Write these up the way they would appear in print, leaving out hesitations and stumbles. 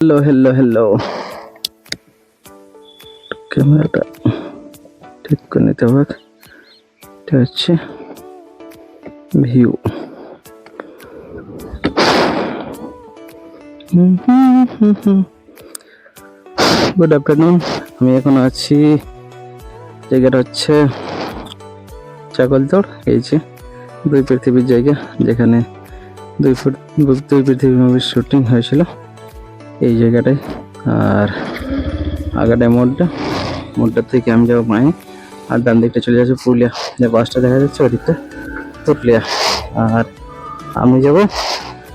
Hello hello hello, ক্যামেরাটা ঠিক করে নিতে হবে। এটা হচ্ছে ভিউ। Good afternoon. আমি এখন আছি, জায়গাটা হচ্ছে চাকলতোড়। এই যে দুই পৃথিবীর জায়গা, যেখানে দুই পৃথিবী মুভির শুটিং হয়েছিল এই জায়গাটায়। আর আগাটায় মোড়টা থেকে আমি যাবো মায়ে, আর ডান দিকটা চলে যাচ্ছে পুরুলিয়া, যে বাসটা দেখা যাচ্ছে ওই দিকটা পুরুলিয়া। আর আমি যাব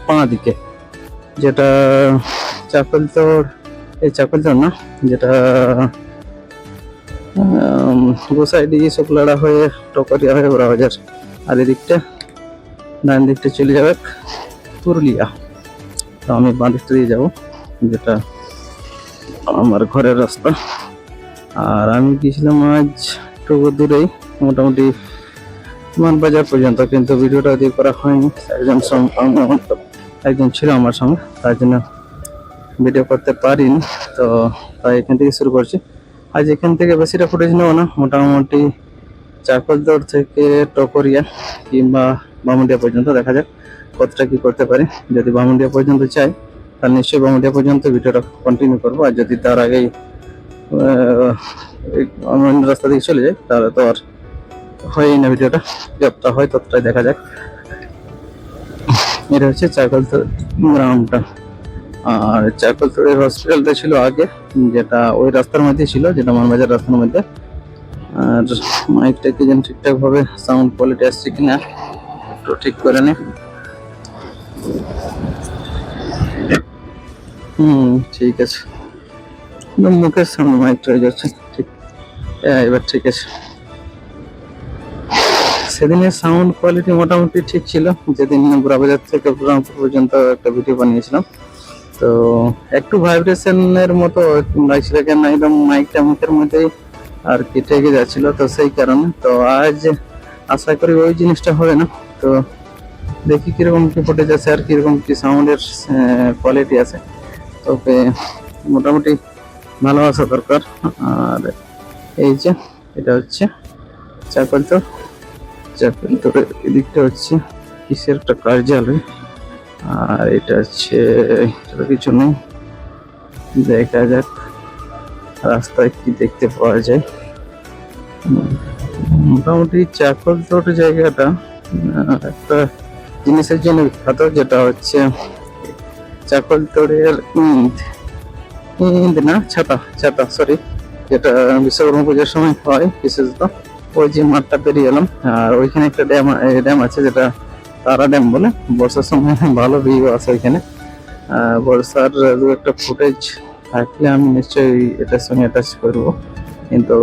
বাঁ দিকে, যেটা চাকলতোড়, এই চাকলতোড় না, যেটা গোসাইডি শুক্লাড়া হয়ে টকরিয়া হয়ে বড়বাজার। আর এদিকটা ডান দিকটা চলে যাবে পুরুলিয়া। তো আমি বাঁ দিকটা দিয়ে যাবো, যেটা আমার ঘরের রাস্তা। আর আমি গিয়েছিলাম আজ একটু দূরেই, মোটামুটি মানবাজার পর্যন্ত, কিন্তু ভিডিওটা দিয়ে করা হয়নি। একজন ছিল আমার সঙ্গে, তার জন্য ভিডিও করতে পারিনি। তো তাই এখান থেকে শুরু করছি। আজ এখান থেকে বেশিটা ফুটেজ নেবো না, মোটামুটি চাকলতোড় থেকে টকরিয়া কিংবা বামুন্ডিয়া পর্যন্ত দেখা যাক কতটা কি করতে পারি। যদি বামুন্ডিয়া পর্যন্ত চাই তাহলে নিশ্চয়ই বামুন্ডিয়া পর্যন্ত ভিডিওটা কন্টিনিউ করবো। আর যদি তার আগেই অন্য রাস্তা দিয়ে চলে যায় তাহলে তো আর হয়ই না ভিডিওটা। যতটা হয় ততটাই দেখা যাক। এটা হচ্ছে চাকলতোড় গ্রামটা। আর চাকলতোড়ের হসপিটালটা ছিল আগে, যেটা ওই রাস্তার মধ্যে ছিল, যেটা মানবাজার রাস্তার মধ্যে। আর মাইকটা কি যেন ঠিকঠাক ভাবে সাউন্ড কোয়ালিটি আসছে কিনা একটু ঠিক করে নে। ঠিক আছে, মুখের সামনে মাইকটা হয়ে যাচ্ছে ঠিক। এবার ঠিক আছে। সেদিনের সাউন্ড কোয়ালিটি মোটামুটি ঠিক ছিল, যেদিন বড়বাজার থেকে বুরহানপুর পর্যন্ত একটা ভিডিও বানিয়েছিলাম। তো একটু ভাইব্রেশনের মতো লাগছিল, কেন একদম মাইকটা মুখের মধ্যেই আর কি ঠেকে যাচ্ছিল, তো সেই কারণে। তো আজ আশা করি ওই জিনিসটা হবে না। তো দেখি কিরকম কি ফুটেজ আছে আর কিরকম কি সাউন্ডের কোয়ালিটি আছে। তবে মোটামুটি ভালো আসা দরকার। আর এই যে এটা হচ্ছে চাকলতোড়ের এদিকটা হচ্ছে কিসের একটা কার্যালয়। আর এটা হচ্ছে কিছু নেই, দেখা যাক রাস্তায় কি দেখতে পাওয়া যায়। মোটামুটি চাকলতোড় জায়গাটা একটা জিনিসের জন্য বিখ্যাত, যেটা হচ্ছে চাকলতোড়ের ইঁদ না ছাতা সরি, যেটা বিশ্বকর্মা পূজার সময় হয় বিশেষত। ওই যে মাঠটা পেরিয়ে এলাম, আর ওইখানে একটা ড্যাম আছে, যেটা তারা ড্যাম বলে। বর্ষার সময় ভালো ভিউ আছে ওইখানে। বর্ষার দু একটা ফুটেজ থাকলে আমি নিশ্চয়ই এটার সঙ্গে অ্যাটাচ করবো, কিন্তু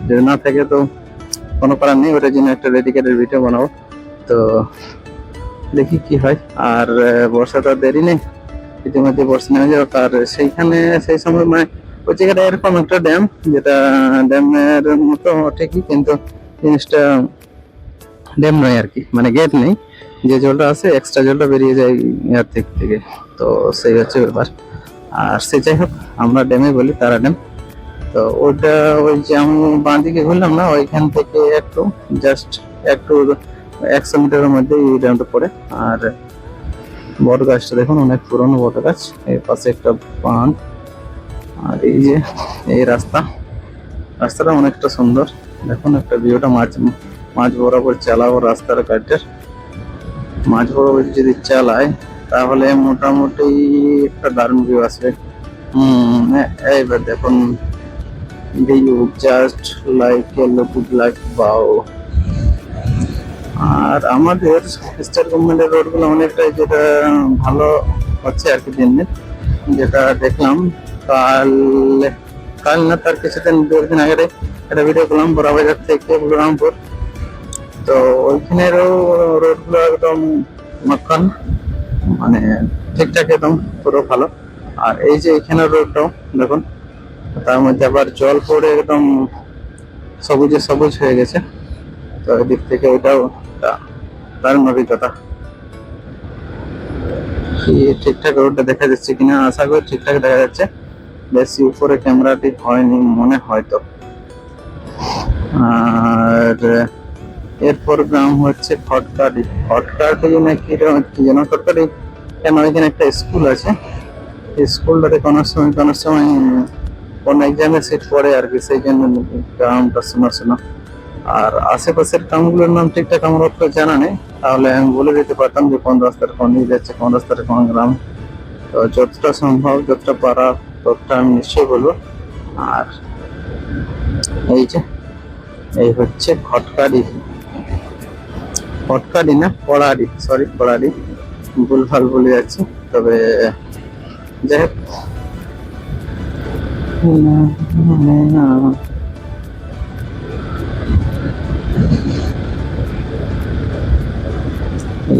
যদি না থাকে তো কোনো করার নেই, ওটার জন্য একটা ডেডিকেটেড ভিডিও বানাবো। তো দেখি কি হয়। আর বর্ষাটা দেরি নেই, ইতিমধ্যে বর্ষা নেমে যাবে। আর সেইখানে সেই সময় মানে ওই জায়গাটা এরকম একটা ড্যাম, যেটা ড্যামের মতো ঠিকই, কিন্তু জিনিসটা ড্যাম নয় আর কি, মানে গেট নেই। যে জলটা আছে এক্সট্রা জলটা বেরিয়ে যায় ইয়ার থেকে। তো সেই হচ্ছে ব্যাপার। আর সে যাই হোক, আমরা ড্যামে বলি তারা ড্যাম। তো ওটা ওই যে আমি বাঁ দিকে ঘুরলাম না, ওইখান থেকে একটু জাস্ট একটু 100 মিটারের মধ্যে এই ড্যামটা পড়ে। আর বট গাছটা দেখুন, অনেক পুরনো বট গাছ। এর পাশে একটা বাঁধ। আর এই যে এই রাস্তাটা অনেকটা সুন্দর। দেখুন একটা ভিউটা, মাঝ বরাবর চালাবো রাস্তার কাঠের মাঝ বরাবর যদি চালায় তাহলে মোটামুটি একটা দারুণ ভিউ আসবে। এইবার দেখুন, ভিউ জাস্ট লাইক লাইক বাও। আর আমাদের স্টেট গভর্নমেন্টের রোডগুলো অনেকটাই যেটা ভালো হচ্ছে আর কি দিন দিন, যেটা দেখলাম কাল না তার কিছুদিন 2 দিন আগে একটা ভিডিও করলাম বড়বাজার থেকে বুরহানপুর। তো ওইখানেরও রোডগুলো একদম মাখন, মানে ঠিকঠাক একদম পুরো ভালো। আর এই যে এখানের রোডটাও দেখুন, তার মধ্যে আবার জল পড়ে একদম সবুজে সবুজ হয়ে গেছে। তো এদিক থেকে ওইটাও দারুণ অভিজ্ঞতা। কি ঠিকঠাক রোডটা দেখা যাচ্ছে কিনা, আশা করি ঠিকঠাক দেখা যাচ্ছে। বেশি উপরে ক্যামেরাটি হয়নি মনে হয় তো। আর এরপর গ্রাম হচ্ছে খটকাটি। খটকাটি নাকি কি যেন খটকাটি, কেন এখানে একটা স্কুল আছে, স্কুলটাতে কোনো সময় কোন এক্সামের সিট পড়ে আর কি, সেই জন্য গ্রামটা শোনা শোনা। আর আশেপাশের গ্রামগুলোর নাম ঠিকঠাক আমার অত জানা নেই, তাহলে আমি বলে দিতে পারতাম যে কোন রাস্তার কোন দিকে যাচ্ছে, কোন রাস্তার কোন গ্রাম। তো যতটা সম্ভব, যতটা পারা, ততটা আমি নিশ্চয়ই বলবো। আর এই যে এই হচ্ছে খটকাডি, খটকাডি না কড়াডি, সরি কড়াডি, ভুলভাল বলে যাচ্ছি। তবে যাই হোক,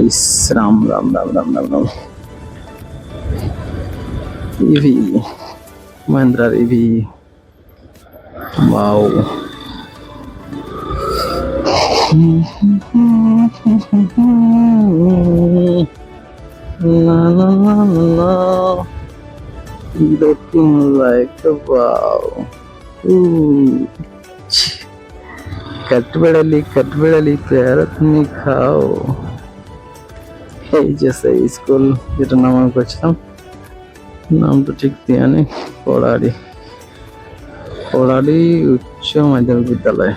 ইস, রাম রাম রাম রাম রাম রাম। ইভি, মহিন্দ্রার ইভি, ওয়াও। না না না না, looking like a wow. কাঠবেড়ালি পেয়ারা তুমি খাও। এই যে সেই স্কুল যেটা নাম আমি করছিলাম, নাম তো ঠিক দিয়ে নেই, কোড়ালি উচ্চ মাধ্যমিক বিদ্যালয়।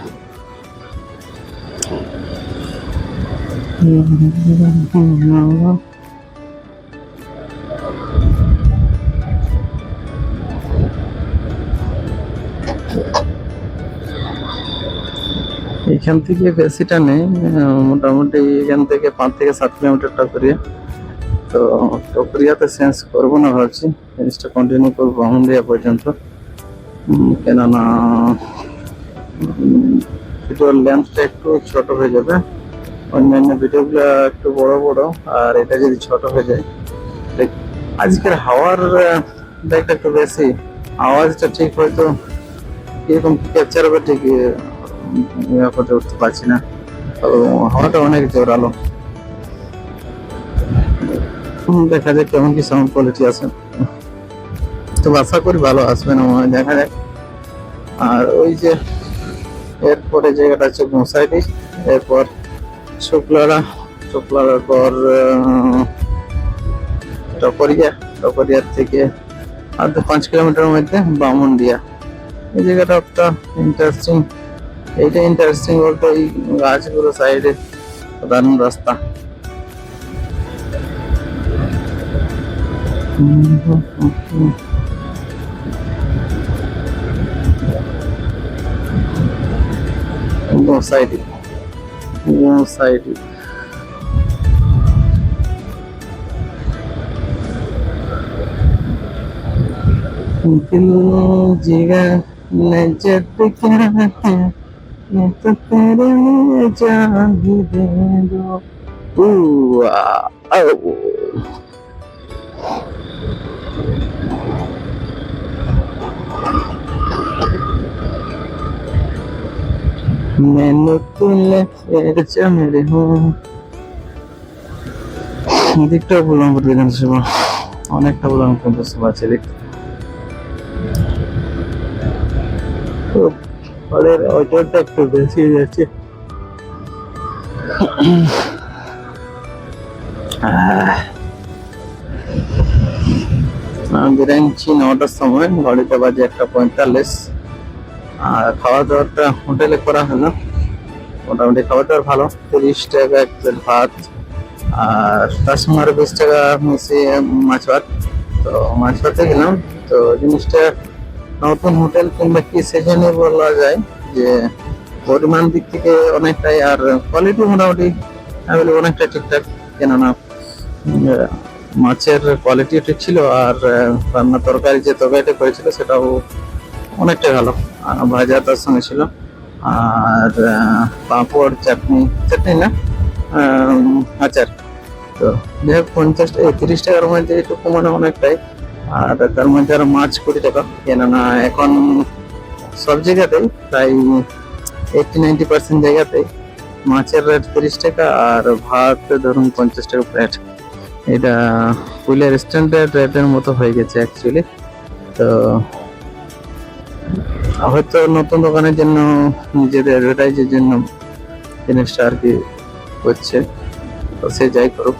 এখান থেকে বেশিটা নেই, মোটামুটি এখান থেকে 5 থেকে 7 কিলোমিটার টকরিয়া। তো টকরিয়াতে চেঞ্জ করবো না ভাবছি, জিনিসটা কন্টিনিউ করবো আমন্ডিয়া পর্যন্ত। কেননা ভিডিওর লেন্থটা একটু ছোট হয়ে যাবে, অন্যান্য ভিডিওগুলো একটু বড় বড়, আর এটা যদি ছোট হয়ে যায়। আজকের হাওয়ার ব্যাগটা একটু বেশি, আওয়াজটা ঠিক হয়তো কিরকম ক্যাপচার হবে ঠিক করতে উঠতে পারছি না। তো হাওয়াটা অনেক জোরালো, দেখা যাক কেমন কি সাউন্ড কোয়ালিটি আছে। তো আশা করি ভালো আসবে না, দেখা যাক। আর ওই যে এরপরে জায়গাটা হচ্ছে গোসাইডি, এরপর শুক্লাড়ার পর টকরিয়ার থেকে আর 5 কিলোমিটার মধ্যে বামুনডিয়া। এই জায়গাটা একটা ইন্টারেস্টিং। এইটা ইন্টারেস্টিং বলতে এই গাছগুলো সাইডে প্রধান রাস্তা। সাইডে दिल जिगर ने जब क्या है, मैं तो तेरे लिए जान ही दे दो। मैंने तुले फिर मेरे हूँ। দিকটা বললাম বিধানসভা, অনেকটা বললাম বিধানসভা আছে দেখতে। ফলের ওজনটা একটু বেশি যাচ্ছে। বেরাচ্ছি 9টার সময়, ঘড়িতে বাজে 1:45। আর খাওয়া দাওয়াটা হোটেলে করা হলো, মোটামুটি খাওয়া দাওয়ার ভালো। 30 টাকা এক প্লেট ভাত, আর তার সঙ্গে আরো 20 টাকা মিশিয়ে মাছ ভাত। তো মাছ ভাতে গেলাম। তো জিনিসটা নতুন হোটেল কিংবা কি সেজন্য বলা যায় যে পরিমাণ দিক থেকে অনেকটাই, আর কোয়ালিটি মোটামুটি অনেকটা ঠিকঠাক। কেননা মাছের কোয়ালিটি ঠিক ছিল, আর রান্না যে তরকারিটা করেছিল সেটাও অনেকটাই ভালো। ভাজা তার সঙ্গে ছিল, আর পাঁপড়, চাটনি না আচার। তো যাই হোক 30 টাকার মধ্যে এটুকু মানে অনেকটাই। আর তার মধ্যে আরো মাছ 20 টাকা। কেননা এখন সব জায়গাতেই প্রায় 80-90% জায়গাতেই মাছের রেট 30 টাকা, আর ভাত ধরুন 50 টাকা প্লেট। এটা ফুলের স্ট্যান্ডার্ড রেটের মতো হয়ে গেছে অ্যাকচুয়ালি। তো হয়তো নতুন দোকানের জন্য নিজেদের অ্যাডভার্টাইজের জন্য জিনিসটা আর কি করছে। তো সে যাই করুক,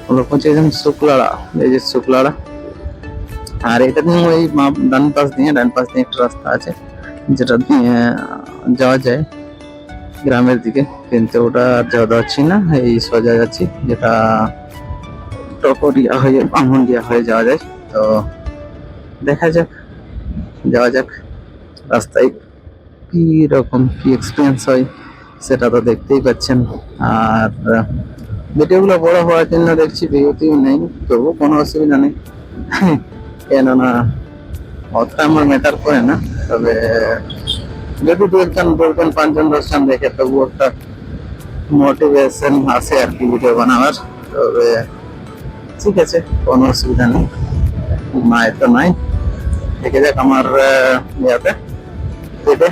আমরা পৌঁছেছেন শুক্লাড়া। এই যে শুক্লাড়া, আর এটা নিয়ে ওই ডান পাশ দিয়ে একটা রাস্তা আছে যেটা দিয়ে যাওয়া যায় গ্রামের দিকে, কিন্তু ওটা আর যাওয়া যাচ্ছি না, এই সোজা যাচ্ছি যেটা টকরিয়া হয়ে বামুনডিয়া হয়ে যাওয়া যায়। তো দেখা যাক, যাওয়া যাক। রাস্তায় কি রকম কি এক্সপিরিয়েন্স হয় সেটা তো দেখতেই পাচ্ছেন। আর ভিডিওগুলো বড় হওয়ার জন্য দেখছি ভিউটিও নেই, তবু কোনো অসুবিধা নেই কেননা অতটা আমার ম্যাটার করে না। তবে যদি 2 জন বলবেন 5 জন 10 জন দেখে তবু একটা মোটিভেশন আসে আর কি ভিডিও বানাবার। তবে ঠিক আছে, কোনো অসুবিধা নেই, নাই তো নাই, থেকে যাক আমার ইয়াতে পেটে,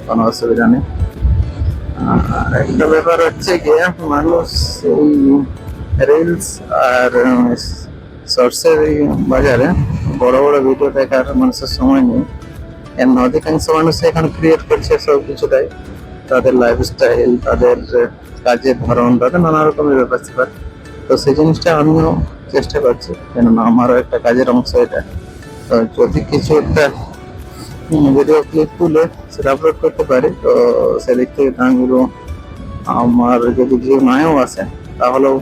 কোনো অসুবিধা নেই। আর একটা ব্যাপার হচ্ছে গিয়ে মানুষ এই রিলস আর শর্টসের বাজারে বড় বড় ভিডিও দেখার মানুষের সময় নেই। এর অধিকাংশ মানুষ এখন ক্রিয়েট করছে সব কিছুটাই, তাদের লাইফস্টাইল, তাদের কাজের ধরন, তাদের নানা রকমের ব্যাপার স্যাপার। তো সেই জিনিসটা আমিও চেষ্টা করছি, কেননা আমারও একটা কাজের অংশ এটা। তো যদি কিছু একটা ভিডিও ক্লিপ তুলে সেটা আপলোড করতে পারি, তো সেদিক থেকে আমি বলবো আমার যদি ভিউ নাও আসে তাহলেও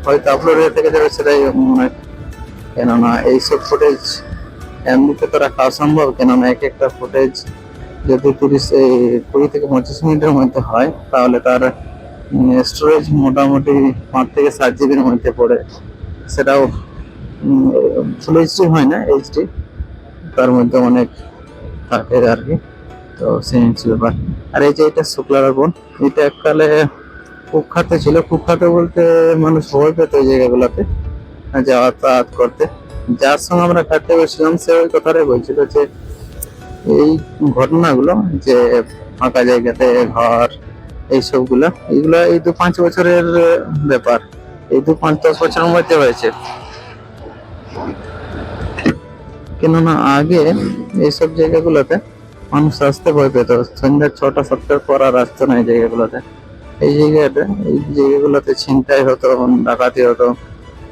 হয়তো আপলোড হয়ে থেকে যাবে, সেটাই মনে। কেননা এইসব ফুটেজ এমনিতে তো রাখা অসম্ভব, কেননা একটা ফুটেজ যদি 20 থেকে 25 মিনিটের মধ্যে হয় তাহলে তার স্টোরেজ মোটামুটি 5 থেকে 7 জিবির মধ্যে পড়ে। সেটাও ফুল এইচডি হয় না, এইচডি, তার মধ্যে অনেক থাকে আর কি। তো সেই হচ্ছে ব্যাপার। আর এই যে এটা শুক্লার বন, এটা এককালে কুখ্যাত ছিল। কুখ্যাত বলতে মানুষ ভয় পেত ওই জায়গাগুলোতে যাতায়াত করতে। যার সঙ্গে আমরা কাটতে বসছিলাম সে ওই কথাটাই বলছিল যে এই ঘটনাগুলো, যে ফাঁকা জায়গাতে ঘর, এইসবগুলা এইগুলা এই 2-5 বছরের ব্যাপার, এই 2-5-10 বছরের মধ্যে হয়েছে। কেননা আগে এইসব জায়গাগুলোতে মানুষ আসতে ভয় পেত, সন্ধ্যা 6টা-7টার পর আর আসতো না এই জায়গাগুলোতে। এই জায়গাগুলোতে ছিনতাই হতো, ডাকাতি হতো।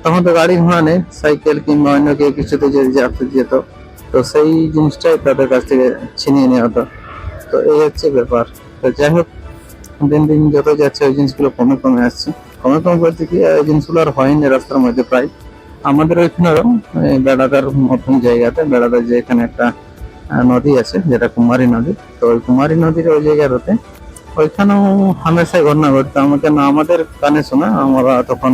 তখন তো গাড়ি ঘোড়া নেই, সাইকেল কিংবা অন্য কেউ কিছুতে যদি যেত, তো সেই জিনিসটাই তাদের কাছ থেকে ছিনিয়ে নেওয়া হতো। তো এই হচ্ছে ব্যাপার। তো যাই হোক, দিন দিন যত যাচ্ছে ওই জিনিসগুলো কমে কমে আসছে। কমে কমে বলতে কি, ওই জিনিসগুলো আর হয়নি রাস্তার মধ্যে প্রায়। আমাদের ওইখানেও বেড়াদার মতন জায়গাতে, বেড়াদার যে এখানে একটা নদী আছে যেটা কুমারী নদী, তো ওই কুমারী নদীর ওই জায়গাতে ওইখানেও হামেশাই ঘটনা ঘটতো। আমাকে না আমাদের কানে শোনা, আমরা তখন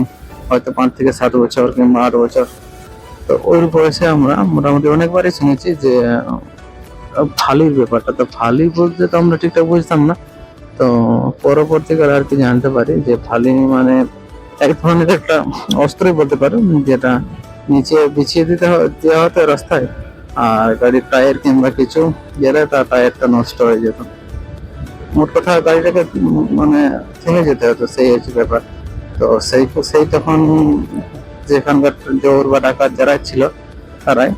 হয়তো 5 থেকে 7 বছর কিংবা 8 বছর, তো ওই বয়সে আমরা মোটামুটি অনেকবারই শুনেছি যে ফালির ব্যাপারটা। তো ফালি বলতে তো আমরা ঠিকঠাক বুঝতাম না, তো পরবর্তীকালে আর কি জানতে পারি যে ফালি মানে এক ধরনের একটা অস্ত্রই বলতে পারো, যেটা নিচে বিছিয়ে দেওয়া হতো রাস্তায়, আর গাড়ির টায়ার কিংবা কিছু গেলে তার টায়ারটা নষ্ট হয়ে যেত। মোট কথা গাড়িটাকে মানে থেমে যেতে হতো, সেই হচ্ছে ব্যাপার। তো সেই তখন যেখানকার জোর বা ডাকাত যারা ছিল তারাই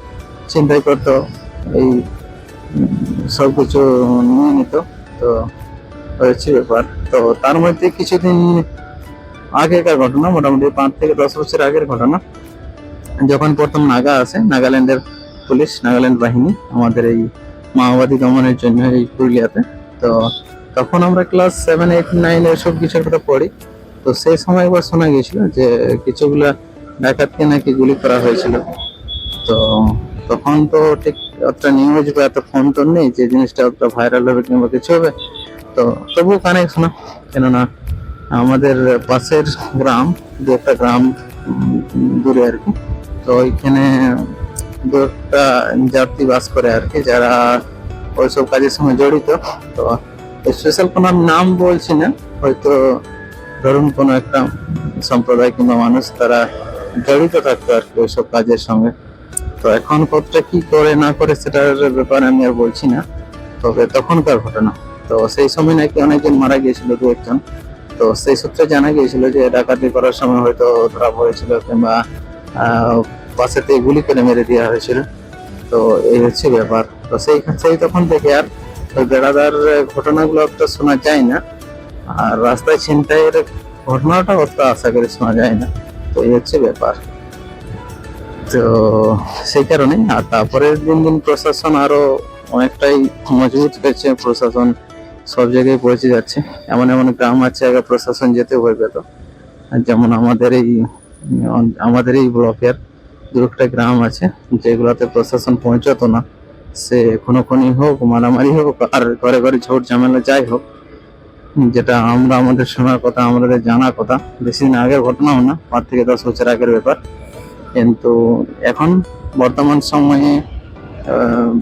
চিন্তাই করতো, এই সবকিছু নিয়ে নিত। তো হচ্ছে ব্যাপার। তো তার মধ্যে কিছুদিন আগেকার ঘটনা, মোটামুটি 5 থেকে 10 বছর আগের ঘটনা, যখন প্রথম নাগা আসে, নাগাল্যান্ডের পুলিশ, নাগাল্যান্ড বাহিনী আমাদের এই মাওবাদী দমনের জন্য এই পুরুলিয়াতে। তো তখন আমরা ক্লাস 7, 8, 9 এসব কিছু একটা পড়ি। তো সেই সময় একবার শোনা গিয়েছিল যে কিছুগুলা ডাকাতকে নাকি গুলি করা হয়েছিল। তো তখন তো ঠিক অতটা নিউজ বা এত ফোন তো নেই যে জিনিসটা অতটা ভাইরাল হবে কিংবা কিছু হবে। তো তবুও কানে শোনা, কেননা আমাদের পাশের গ্রাম, দু একটা গ্রাম দূরে আর কি, তো ওইখানে দু একটা যাত্রী বাস করে আর কি, যারা ওইসব কাজের সঙ্গে জড়িত। তো স্পেশাল কোনো নাম বলছি না, হয়তো ধরুন কোনো একটা সম্প্রদায় কিংবা মানুষ তারা জড়িত থাকতো আর কি ওইসব কাজের সঙ্গে। তো এখন কতটা কি করে না করে সেটার ব্যাপারে আমি আর বলছি না, তবে তখনকার ঘটনা। তো সেই সময় নাকি অনেকজন মারা গিয়েছিল, 2-1 জন। তো সেই সূত্রে জানা গিয়েছিল যে ডাকাতি করার সময় হয়তো ধরা পড়েছিল কিংবা পাশেতে গুলি করে মেরে দেওয়া হয়েছিল। তো এই হচ্ছে ব্যাপার। তো সেই তখন থেকে আর ওই বেড়াদার ঘটনাগুলো তো শোনা যায় না, আর রাস্তায় ছিনতাইয়ের ঘটনাটা অত আশা করে শোনা যায় না। তো এই হচ্ছে ব্যাপার। তো সেই কারণে আর তারপরে দিন দিন প্রশাসন আরো অনেকটাই মজবুত হয়েছে, প্রশাসন সব জায়গায় পৌঁছে যাচ্ছে। এমন এমন গ্রাম আছে আগে প্রশাসন যেতে ভয় পেত, যেমন আমাদের এই ব্লকের দু একটা গ্রাম আছে যেগুলাতে প্রশাসন পৌঁছাতো না। সে খুনোখুনি হোক, মারামারি হোক, আর ঘরে ঘরে ঝোট ঝামেলা যাই হোক, যেটা আমাদের শোনার কথা, আমাদের জানার কথা। বেশি দিন আগের ঘটনাও না, 5 থেকে 10 বছর আগের ব্যাপার। কিন্তু এখন বর্তমান সময়ে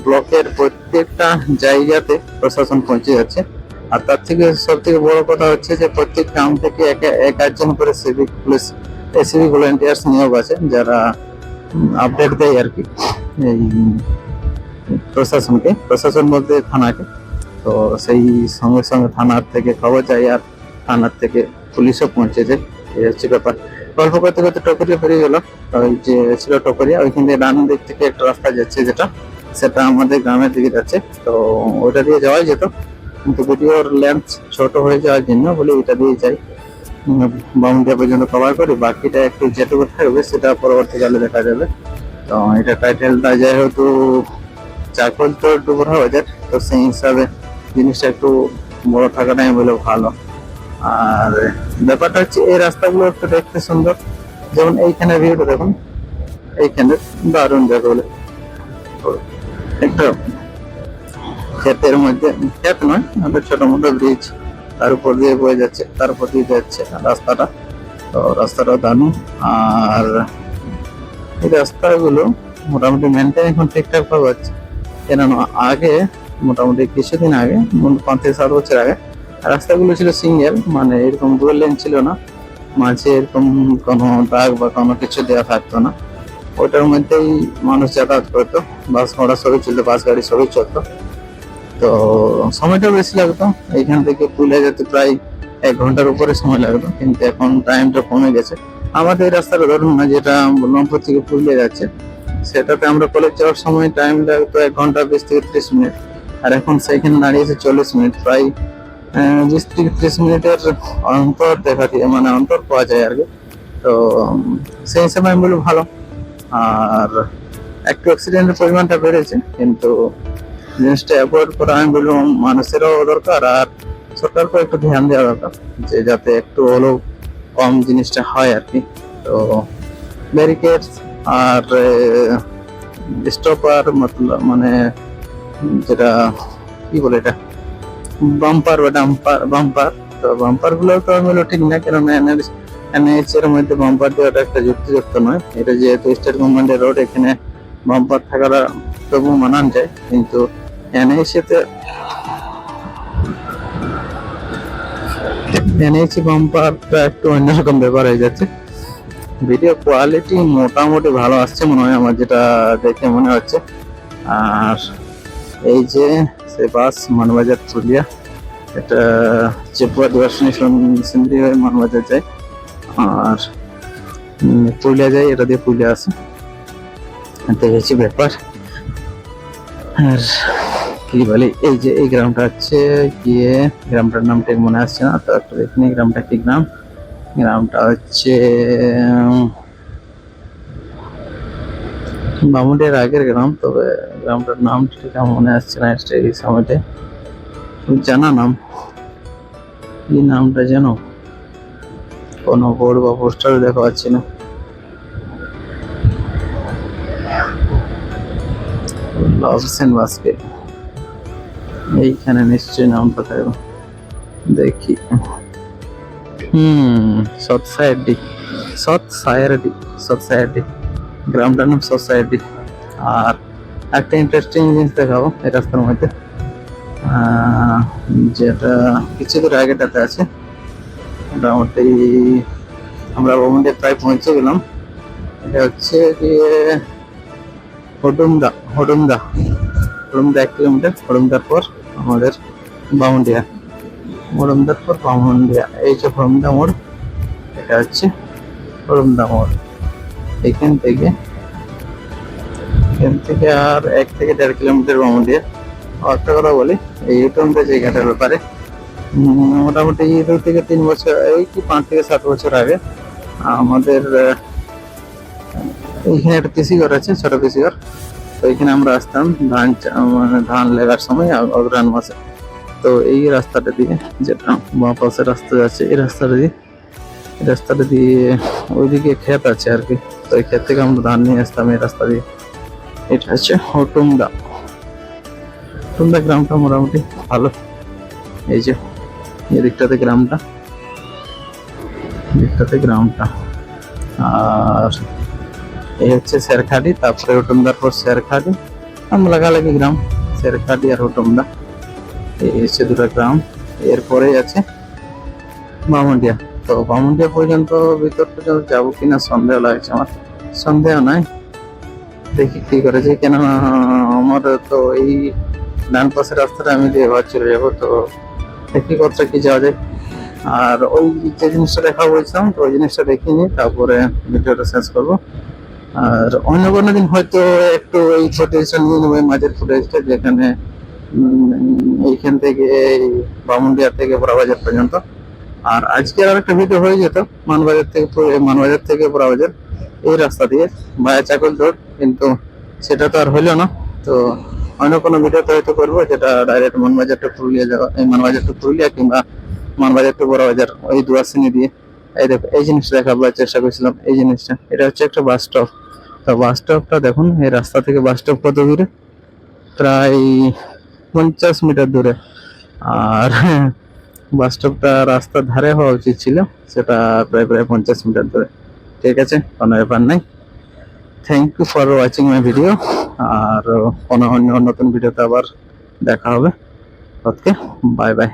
ব্লকের প্রত্যেকটা জায়গাতে প্রশাসন পৌঁছে যাচ্ছে। আর তার থেকে সব থেকে বড় কথা হচ্ছে যে প্রত্যেক গ্রাম থেকে একজন করে সিভিক পুলিশ, সিভিক ভলেন্টিয়ার্স নিয়োগ আছে, যারা আপডেট দেয় আর কি এই প্রশাসন বলতে থানাকে। তো সেই সঙ্গে সঙ্গে থানার থেকে খবর যায়, আর থানার থেকে পুলিশও পৌঁছে যায়। এই হচ্ছে ব্যাপার। গল্প করতে করতে টকরিয়া পেরিয়ে গেল। ওই যে ছিল টকরিয়া, ওইখান থেকে ডান দিক থেকে একটা রাস্তা যাচ্ছে, সেটা আমাদের গ্রামের দিকে যাচ্ছে। তো ওইটা দিয়ে যাওয়াই যেত, কিন্তু ভিডিওর লেন্থ ছোট হয়ে যাওয়ার জন্য বলে এটা দিয়ে যাই, বাউন্ডারি পর্যন্ত কভার করি। বাকিটা একটু যেটুকু থাকবে সেটা পরবর্তীকালে দেখা যাবে। তো এটা টাইটেলটা যেহেতু চারকোল তো ডুবুরা বাজার, তো সেই হিসাবে জিনিসটা একটু বড় থাকাটাই বলে ভালো। আর ব্যাপারটা হচ্ছে এই রাস্তাগুলো একটু দেখতে সুন্দর। যেমন এইখানে ভিউটা দেখুন, এইখানে দারুণ দেখো বলে একটা ক্ষেতের মধ্যে, ক্ষেত নয়, আমাদের ছোট মোটো ব্রিজ, তার উপর দিয়ে বয়ে যাচ্ছে, তার উপর দিয়ে যাচ্ছে রাস্তাটা। তো রাস্তাটা দারুণ। আর এই রাস্তাগুলো মোটামুটি মেনটেন এখন ঠিকঠাক ভাবে হচ্ছে। কেননা আগে মোটামুটি কিছুদিন আগে, 5 থেকে 7 বছর আগে রাস্তাগুলো ছিল সিঙ্গেল, মানে এরকম ডুয়েল লেন ছিল না, মাঝে এরকম কোনো দাগ বা কোনো কিছু দেওয়া থাকতো না। ওইটার মধ্যেই মানুষ যাতায়াত করতো, বাস ঘোড়া সবই চলতো, বাস গাড়ি সবই চলতো। তো সময়টা বেশি লাগতো, এইখান থেকে পুরুলিয়া যেতে প্রায় 1 ঘন্টার উপরে সময় লাগতো। কিন্তু এখন টাইমটা কমে গেছে। আমাদের এই রাস্তাটা ধরুন না, যেটা বলরামপুর থেকে পুরুলিয়া যাচ্ছে, সেটাতে আমরা কলেজ যাওয়ার সময় টাইম লাগতো 1 ঘন্টা 20 থেকে 30 মিনিট, আর এখন সেইখানে দাঁড়িয়েছে 40 মিনিট। প্রায় 20 থেকে 30 মিনিটের অন্তর দেখা দিয়ে, মানে অন্তর পাওয়া যায় আর কি। তো সেই হিসাবে আমি বলবো ভালো। আর একটু অ্যাক্সিডেন্টের পরিমাণটা বেড়েছে, কিন্তু জিনিসটা অ্যাভয়েড করা আমি বলবো মানুষেরও দরকার, আর সরকারকেও একটু ধ্যান দেওয়া দরকার, যে যাতে একটু হলেও কম জিনিসটা হয় আর কি। তো ব্যারিকেড আর স্টপার, মতলব মানে যেটা কি বলে, এটা বাম্পার বা বাম্পার। তো বাম্পার গুলো তো আমি বলবো ঠিক না, কারণ এনএইচ এর মধ্যে বাম্পার দেওয়াটা একটা যুক্তিযুক্ত নয়। এটা যেহেতু স্টেট গভর্নমেন্টের রোড, এখানে বাম্পার থাকাটা তবু মানান যায়, কিন্তু এনএইচ বাম্পারটা একটু অন্যরকম ব্যাপার হয়ে যাচ্ছে। ভিডিও কোয়ালিটি মোটামুটি ভালো আসছে মনে হয় আমার, যেটা দেখে মনে হচ্ছে। আর এই যে সে বাস মানবাজার পুরুলিয়া, এটা চেপুয়া দর্শনী সিন্দি হয়ে মানবাজার যায়, আর পুরুলিয়া যায়, এটা দিয়ে পুরুলিয়া আসে। দেখেছি ব্যাপার। আর কি বলি, এই যে এই গ্রামটা হচ্ছে গিয়ে, গ্রামটার নাম ঠিক মনে আসছে না, তো একটু দেখিনি গ্রামটা কি গ্রাম। গ্রামটা হচ্ছে বামুনের আগের গ্রাম, তবে গ্রামটার নাম ঠিক মনে আসছে না এই সময়তে। জানা নাম, কি নামটা যেন, কোনো বোর্ড বা পোস্টার দেখা পাচ্ছি না। লভসেন বাস্কেট, এইখানে নিশ্চয়ই নামটা থাকবে, দেখি। সৎসায়ারডি, গ্রামটার নাম সৎসায়ারডি। আর একটা ইন্টারেস্টিং জিনিস দেখাবো এই রাস্তার মধ্যে, যেটা কিছু দূর আগেটাতে আছে। মোটামুটি আমরা ভবনটা প্রায় পৌঁছে গেলাম। এটা হচ্ছে গিয়ে হডুমদা 1 কিলোমিটার। হডুমদার পর আমাদের বামুন্ডিয়া, হডুমদার পর বামুন্ডিয়া, এই যে হডুমদা মোড়, এটা হচ্ছে হডুমদা মোড়। এখান থেকে আর 1 থেকে 1.5 কিলোমিটার বামুন্ডিয়া। আর একটা কথা বলি এই ইউটার্নটা জায়গাটার ব্যাপারে, মোটামুটি 2 থেকে 3 বছর, এই কি 5 থেকে 7 বছর আগে আমাদের এইখানে একটা কৃষিঘর আছে, ছোট কৃষিঘর। তো এখানে আমরা আসতাম মানে ধান লেগার সময় অগ্রহায়ণ মাসে। তো এই রাস্তাটা দিয়ে, যেটা বাঁ পাশের রাস্তা যাচ্ছে, এই রাস্তাটা দিয়ে ওইদিকে ক্ষেত আছে আর কি। তো এই ক্ষেত থেকে আমরা ধান নিয়ে আসতাম এই রাস্তা দিয়ে। এটা হচ্ছে হটুমদা। হটুমদা গ্রামটা মোটামুটি ভালো। এই যে এদিকটাতে গ্রামটা আর এই হচ্ছে শেরখাডি, তারপরে হটুমদার পর শেরখাডি, লাগালাগি গ্রাম শেরখাডি আর হটুমদা। এই হচ্ছে 2টা গ্রাম। এরপরেই আছে বামুন্ডিয়া। তো বামুন্ডিয়া পর্যন্ত, ভিতর পর্যন্ত যাবো কিনা সন্দেহ লাগছে আমার। সন্দেহ নাই, দেখি কি করে যায়, কেননা আমার তো এই ডান পাশের রাস্তাটা আমি দিয়ে ঘর চলে যাবো। তো দেখি কতটা কি যাওয়া যায়। আর ওই যে জিনিসটা দেখা বলছিলাম, তো ওই জিনিসটা দেখিনি, তারপরে ভিডিওটা শেষ করবো। আর অন্য কোনো দিন হয়তো একটু এই ফুটেজটা নিয়ে নেবো, মাঝের ফুটেজটা, যেখানে এইখান থেকে এই বামুন্ডিয়া থেকে বড়াবাজার পর্যন্ত। আর আজকে আর একটা ভিডিও হয়ে যেত মানবাজার থেকে বড়াবাজার এই রাস্তা দিয়ে ভায়া চাকল রোড, কিন্তু সেটা তো আর হইলো না। তো অন্য কোনো ভিডিওতে হয়তো করবো, যেটা ডাইরেক্ট মানবাজার টু পুরুলিয়া যাওয়া, এই মানবাজার টু পুরুলিয়া কিংবা মানবাজার টু বড়াবাজার, ওই দুয়াশিনী দিয়ে। এই দেখো, এই জিনিসটা দেখাবার চেষ্টা করছিলাম। এই জিনিসটা, এটা হচ্ছে একটা বাস স্টপ। তো বাস স্টপটা দেখুন, এই রাস্তা থেকে বাস স্টপ কত দূরে, প্রায় 50 মিটার দূরে। আর বাস স্টপটা রাস্তার ধারে হওয়া উচিত ছিল, সেটা প্রায় 50 মিটার দূরে। ঠিক আছে, কোনো ব্যাপার নাই। Thank you for watching my video. আর কোনো অন্য নতুন ভিডিওতে আবার দেখা হবে। Okay, bye by.